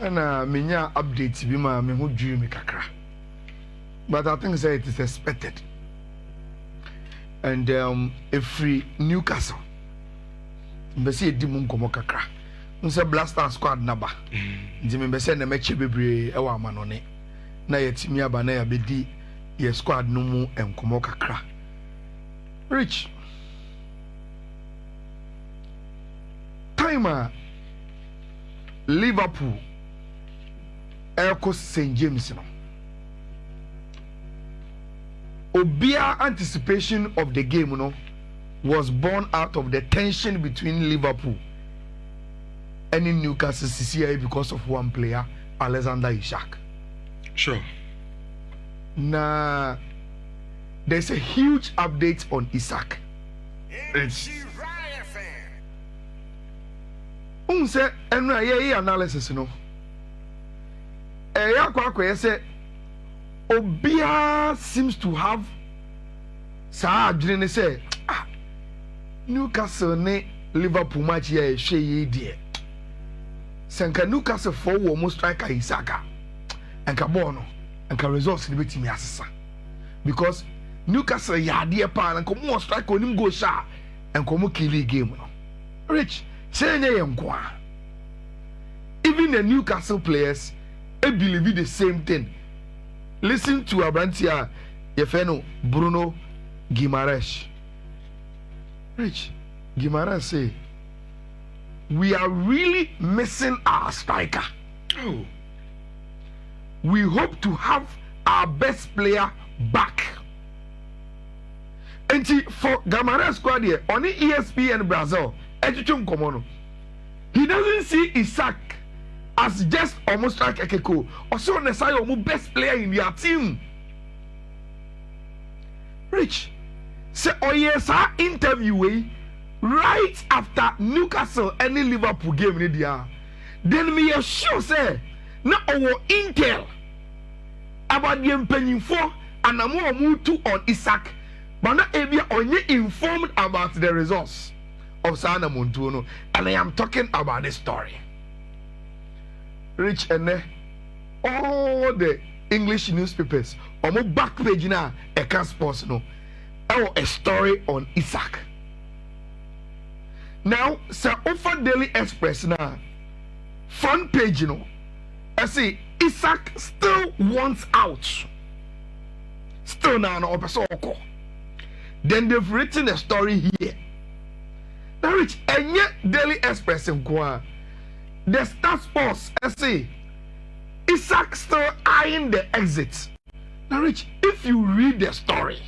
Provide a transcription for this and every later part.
And minya updates bi ma me ho dwi me kakra. But I think say it is expected. And every Newcastle mbese edi mu nkomo kakra. Nse Blaster squad naba. Ndi me mbese na meche bebre e wa amanone. Na yetimi aba na ya bedi ye squad no mu enkomo kakra. Rich. Timer Liverpool Elko St. James no. Obia anticipation of the game no was born out of the tension between Liverpool and in Newcastle CCI because of one player, Alexander Isak. Sure. Now there's a huge update on Isak. It's say enra ye analysis no. Ya kwa say Obia seems to have sa adwene say Newcastle ne Liverpool match ya hwe ye die. Senka Newcastle for wo mo striker Isaka. Enka ball no, enka results ni betimi asesa. Because Newcastle ya die pa na nko mo striker onim go sha enko mo kill game no. Rich say nye yenkwa. Even the Newcastle players believe the same thing. Listen to Abrantia Yefeno Bruno Guimaraes. Rich Guimaraes say we are really missing our striker. Oh. We hope to have our best player back. And for Guimaraes squad here on the ESPN Brazil, he doesn't see Isak as just almost like Ekeko, also on the side of best player in their team. Rich, say oh yes, our interview right after Newcastle and the Liverpool game in the then me sure say na our intel about the penny for and I'm more move to on Isak, but not able only informed about the results of Sana Montuno, and I am talking about this story. Rich and all the English newspapers on my back page now a can sports no a story on Isak. Now Sir Offer Daily Express now front page no I see Isak still wants out. Still now no person. Then they've written a story here. Now Rich and yet Daily Express in Kwa. The Star Sports say Isak still eyeing the exit. Now, Rich, if you read the story,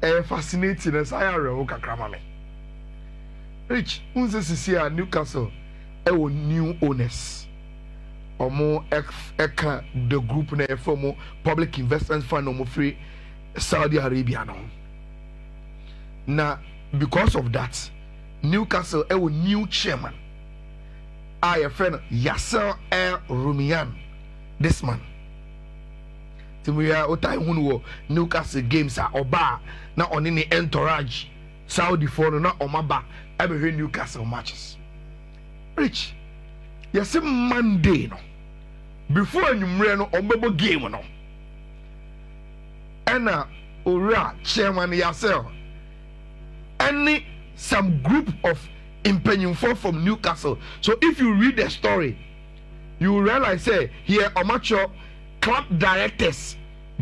fascinating as I am. Rich, who's this here at Newcastle? New owners. Or more the group na from public investment fund or free Saudi Arabia now. Now, because of that. Newcastle a new chairman. I friend Yasser El Rumian. This man. Timuya otai hunu Newcastle games are oba na on any entourage Saudi for na omaba ebe Newcastle matches. Rich. Yes Monday no. Before anumre no ombebo game no. Ena ora chairman Yasser. Any some group of impenyinfo from Newcastle. So if you read the story, you will realize here amateur club directors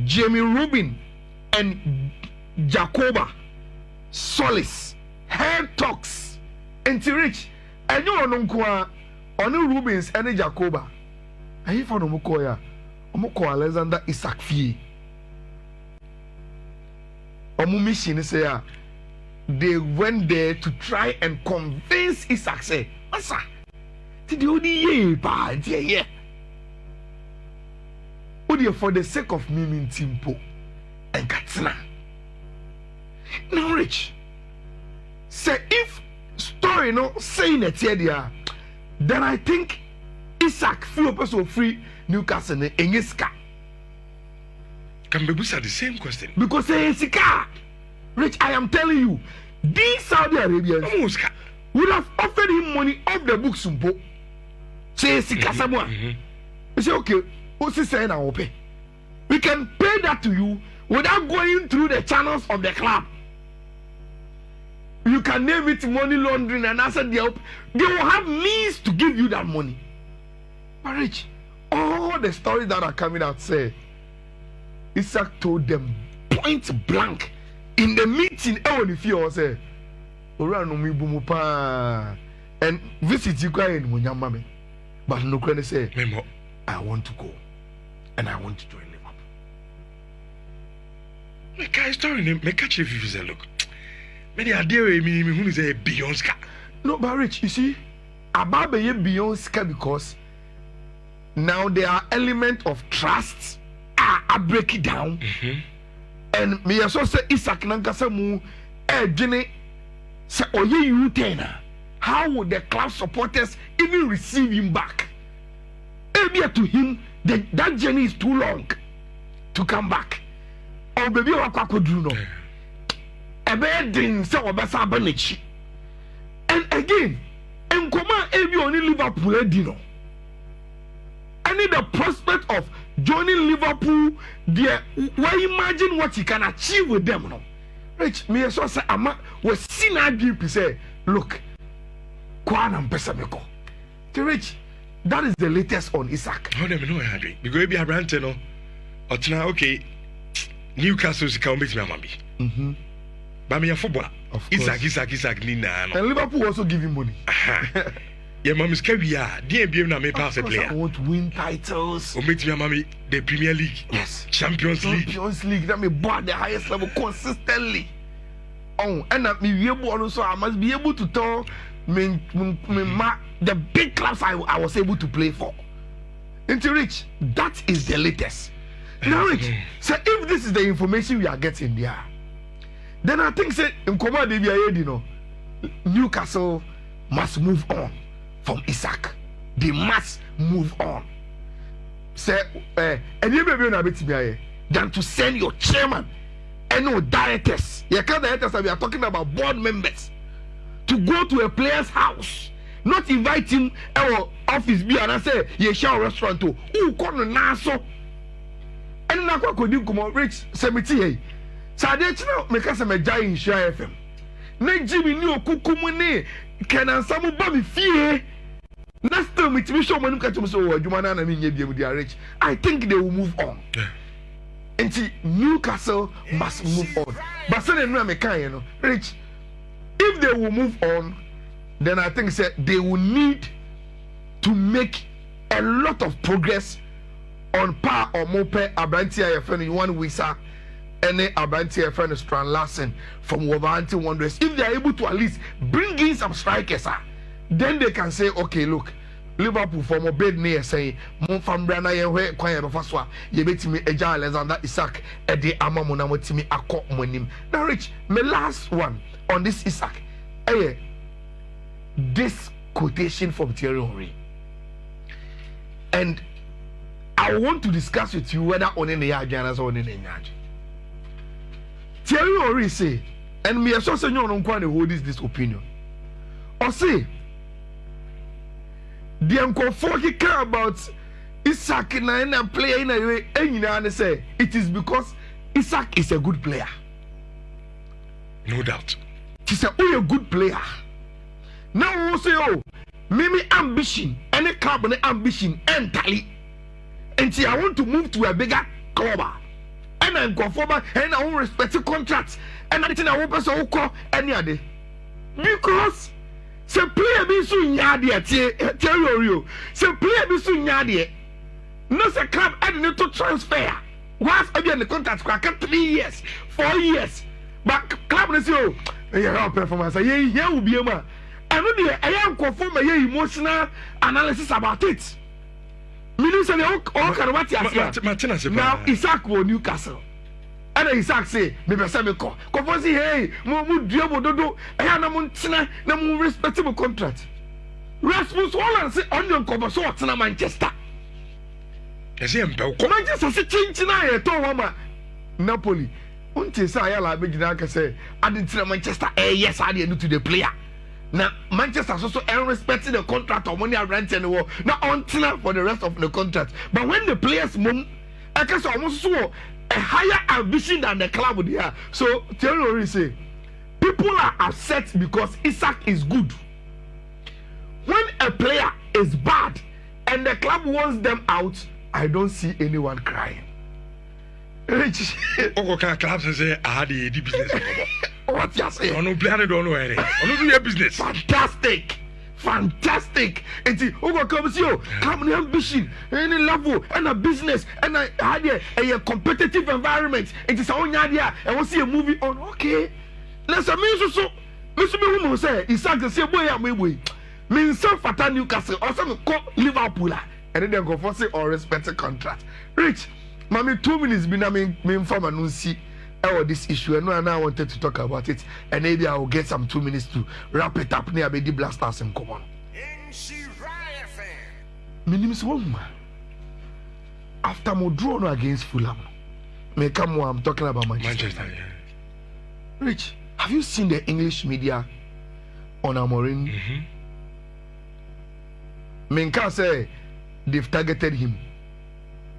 Jamie Rubin and Jacoba Solis head talks into Rich and you know on Rubins and Jacoba. And he found Omukoya Alexander Isak Fee. Omumission say they went there to try and convince Isak say, "Masa, did you only bad yeah? Only for the sake of me Timpo and Katsina." Now, Rich, say if story no saying it here, then I think Isak feel person free Newcastle in Engiska. Can be the same question because say Sika. Rich, I am telling you, these Saudi Arabians would have offered him money off the books. say Sikasamwa. We say, okay, what's he saying now? We can pay that to you without going through the channels of the club. You can name it money laundering, and I said they will have means to give you that money. But Rich, all the stories that are coming out say Isak told them point blank in the meeting. If you say, and visit you crying when your mommy, but no can say, I want to go and I want to join Liverpool. Make a story, make a chief if you say, look, many idea me who is a Beyonce. No, but Rich, you see, about Beyonce because now there are elements of trust. I break it down. And me also say Isak Nankasa mu Jenny say oye you tena. How would the club supporters even receive him back? Maybe to him that journey is too long to come back. Oh baby wakwa do no. Ebe din say obesa banichi. And again, enkoma ebi only Liverpool edino. I need the prospect of joining Liverpool there. Why imagine what you can achieve with them? No, Rich, me so say ama was seen GP say, look, Kwana Mpesameko. Rich, that is the latest on Isak. How them know I because be a brand no. Or now okay, Newcastle's can beat me mami. But me a footballer. Isak Nina. And Liverpool also give him money. Yeah, mommy's career. DMB na me pass a player. I want to win titles. Or meet me, mommy, the Premier League. Yes. Champions League. That me bought the highest level consistently. Oh, and that me able also I must be able to tell me the big clubs I was able to play for. Into Rich, that is the latest. Now, Rich, so if this is the information we are getting there, then I think say in Command you know, Newcastle must move on from Isak. They must move on. Say, and you may be a bit than to send your chairman and no directors. You can't directors we are talking about board members to go to a player's house, not invite him our office be and I say you shall restaurant to who come na so. And na kwa kodi come Rich Semiti. Sade chino make us a giant share FM. Na Jimmy ni okukumu ni kenan samu ba mi fie. Next time it me show manu ka to so adwuma na me nya biem dia Rich. I think they will move on. And Newcastle must move on. But say no me kan no. Rich, if they will move on, then I think say they will need to make a lot of progress on par or more per Abrantia friend one Wisa any Abrantia friend Strand Larsen from Wolverhampton Wanderers. If they are able to at least bring in some strikers, then they can say, okay, look, Liverpool for more bed near say, Mon from Brana Yewe, Quire of Faswa, ye bet me Eja Alexander Isak, Eddie Amamona Motimi, a cock monim. Now, Rich, my last one on this Isak, this quotation from Thierry Henry. And I want to discuss with you whether on any Yajanas or on any Yaj. Thierry Henry say, and me as also know on hold this opinion. Or say, the uncle Forky care about Isak and a player in a way, and you say it is because Isak is a good player. No doubt. He said, oh, a good player. Now we say, oh, maybe ambition, any club and ambition entirely. And see, I want to move to a bigger club. And I'm conform and I won't respect the contracts. And I think I won't pass a call any other. Because say player be so nyadi Terrorio. Say player be so nyadi. No say club adding to transfer. Once again the contract crack 3 years, 4 years. But club is you have performance. Yeah, will be a man. I know I am conform a emotional analysis about it. Minister, all kind of what you say. Now Isak will Newcastle. And Isak say, maybe say me call. Come say, hey, mu diabo dodo. I have no money, no respectable contract. Rasmus Holland say onion cover so what's na Manchester. Manchester say change na here to wama Napoli. Until say Ayala be gina ka say, I didn't say Manchester. Yes, I didn't to the player. Now Manchester also respecting the contract of money rent anymore. Now on for the rest of the contract. But when the players move, I guess almost so a higher ambition than the club would have. So Thierry say people are upset because Isak is good. When a player is bad and the club wants them out, I don't see anyone crying. Rich. Clubs and say I had the business. What you say? I don't know any. I don't do your business. Fantastic. And see, comes you, come an ambition, any level, and a business, and a competitive environment. It is our own idea, and we'll see a movie on. Okay, let's amuse so. Mr. Who say, Isak the same way I'm way. Means some fata Newcastle or some call Liverpool, and then go for say or respected contract. Rich, mommy, 2 minutes been I mean from and see. This issue, and I wanted to talk about it, and maybe I will get some 2 minutes to wrap it up near the Blasters and come on. My name is Woma. After my draw against Fulham, may come more. I'm talking about Manchester. Yeah. Rich, have you seen the English media on Amorim? Menka say they've targeted him,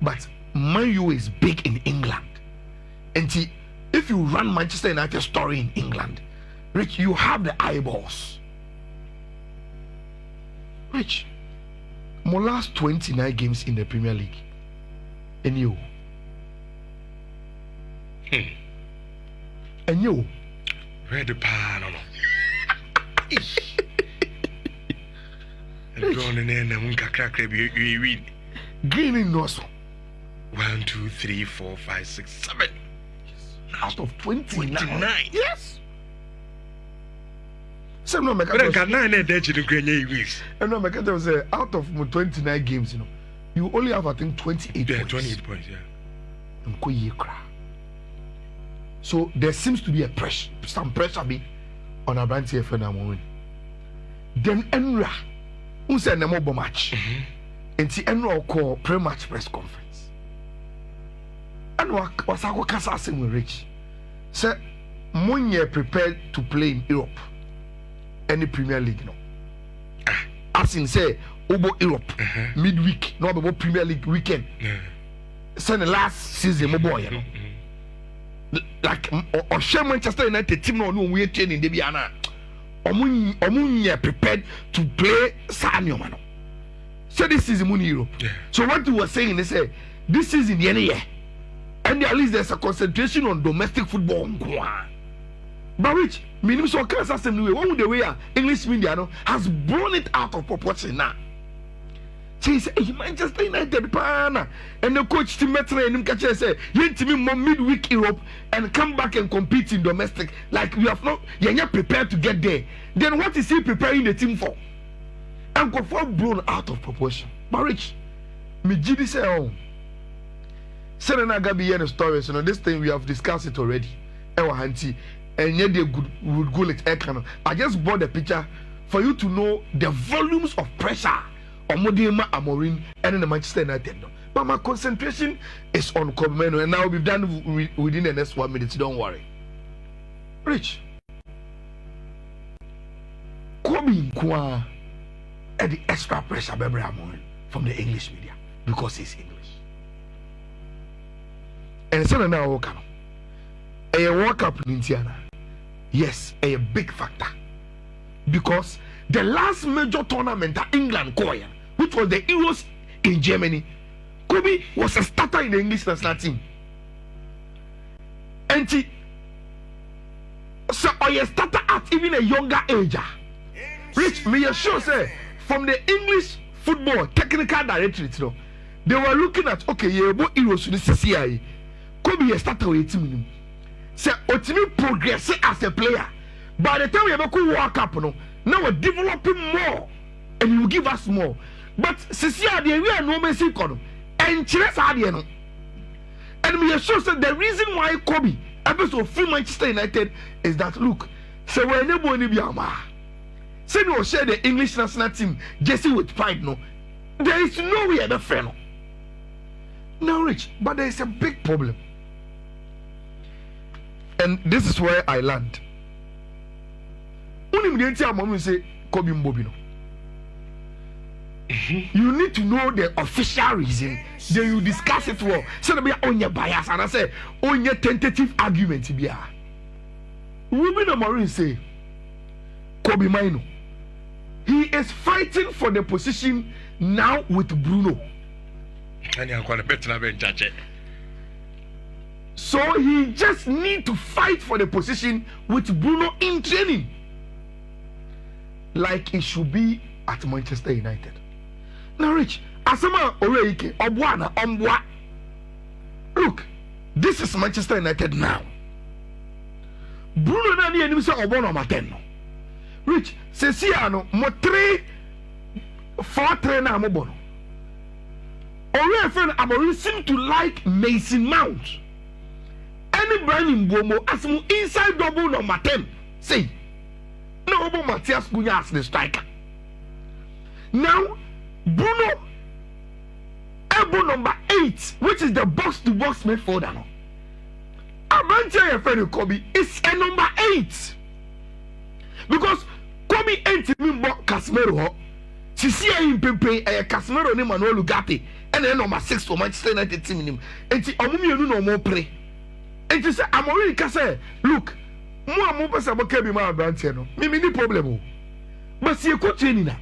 but Man U is big in England, and if you run Manchester United story in England, Rich, you have the eyeballs. Rich, my last 29 games in the Premier League, and you, where the pan on? And drawn in there, and crack you win. Gaining also 1, 2, 3, 4, 5, 6, 7. Out of 29. Yes. So no, but I got 9 there to the wins. And no, I say out of 29 games, you only have I think 28 yeah, points. 28 points, yeah. So there seems to be some pressure be on a brand here for now moment. Then Enra, who said no more match, and the Enra call pre-match press conference. And was our Cassim with Rich. Said, Munye prepared to play in Europe, any Premier League, As in say, Obo Europe, midweek, no about Premier League weekend. Send the last season, my boy, like or share Manchester United team no we training Debiana. Omunye prepared to play Sanyo Mano. So this is Moon Europe. So what you were saying, they say this season the year. And at least there's a concentration on domestic football. But which means so one the way English media has blown it out of proportion now. So he said, Manchester United pana, and the coach team met him catch say, you to me more midweek Europe and come back and compete in domestic. Like we have not you're not prepared to get there. Then what is he preparing the team for? And go for blown out of proportion. But rich, me Gidi say oh. Senana Gabi and stories, this thing we have discussed it already. Ewa Hanti, and yet they would go like Ekano. I just brought the picture for you to know the volumes of pressure on Modema Amorim and in the Manchester United. But my concentration is on Kobmeno, and now we've done within the next 1 minute. Don't worry. Rich. Kobe Nkwa at the extra pressure Bebre Amorim from the English media because he's English. And so now walk up. A walk up in Indiana. Yes, a big factor. Because the last major tournament that England called, which was the Euros in Germany, Kobe was a starter in the English national team. And he so a starter at even a younger age. Rich, me sure say from the English football technical directorate, they were looking at Euros to the CCI. Kobe started with him. Say, Otimi progress as a player. By the time we have a World Cup, now we're developing more, and you give us more. But Cecilia, we are no Messi Kono, and Chile Sadiano. And we are sure that the reason why Kobe episode of Manchester United is that look, so we're never going to be a man. Say no share the English national team, Jesse with pride. No, there is no way ever fair. Now, Rich, but there is a big problem. And this is where I land. Only me tell mom say Kobe Mbobino. You need to know the official reason. Then you discuss it well. So there be on your bias and I say on your tentative argument be a. Women Amorim say Kobe Mainoo. He is fighting for the position now with Bruno. So he just need to fight for the position with Bruno in training. Like it should be at Manchester United. Now Rich, Asama Oreike, Obwana, Ombwa. Look, this is Manchester United now. Bruno Nani and Mr. Obwana Maten. Rich, Ceciano, mo 4-3 na mobono. Already friend Amorim seem to like Mason Mount. Any brand in Bomo as mo inside double number 10. Say, no Obo Matthias Cunha as the striker. Now, Bruno, elbow number 8, which is the box-to-box midfielder. No, I'm going to tell you, friend Kobe, it's a number 8 because Kobe ain't even bought Casemiro. She see him Pepe, Casemiro ni Manuel Ugarte, and then number 6 for Manchester United team him. And she Omumi no more play. And she say, I'm already say, look, more person can be my branch no. Me no problem. But see, coach training na.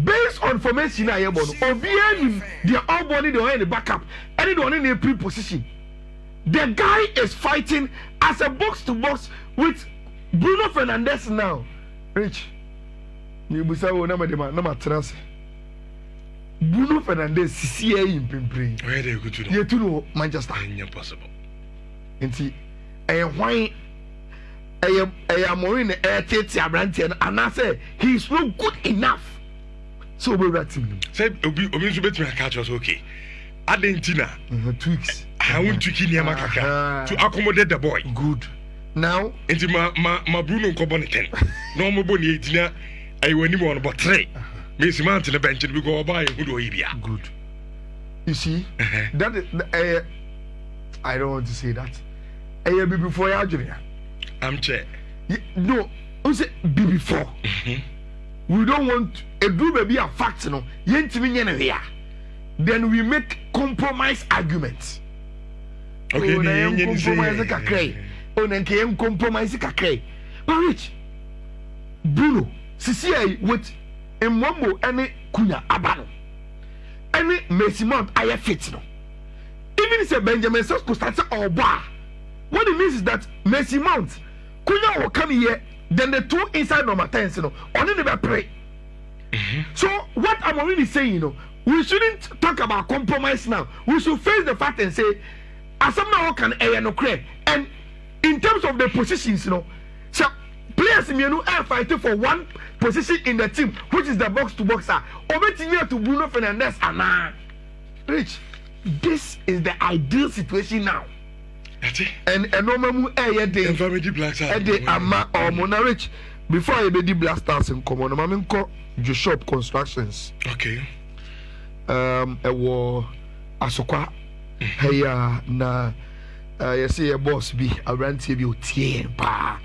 Based on formation I am on, obviously they are all body they are in the backup, and they are in the pre-position. The guy is fighting as a box-to-box with Bruno Fernandes now. Rich, you be say oh na trans. Bruno Fernandes CCA in Pimpri. Where they go to? You to know Manchester. Impossible. Enti why Amorim tete Abrante and I say he is not good enough. So we rat him. Say obi so betimi catch us okay. Argentina tweaks. I want to kill him to accommodate the boy. Good. Now, into my Bruno Cobonican. No more boni 18. I went on about 3. Miss Mountain the bench we go by good. You see, that is I don't want to say that. Be before Algeria. I'm chair. No, who say be before? We don't want a do be a fact, no. Here. Then we make compromise arguments. Okay, compromise kakray. But Rich, Bruno, CCA with Mwambo and Cunha Abano. Any Mason Mount I fit no. Even if Benjamin Sesko starts or bar. What it means is that Mason Mount, Cunha will come here, then the 2 inside number 10, you know, only never pray. So what I'm already saying, you know, we shouldn't talk about compromise now. We should face the fact and say, as some now can no crave. And in terms of the positions, you know, so players are fighting for one position in the team, which is the box-to-box. Over to Bruno Fernandes and Rich, this is the ideal situation now. And a normal ama or Mona Rich before I be blasters in common. I'm call Joshop Constructions. Okay. A war Asokwa. Hey, na you see a boss be around TV pa.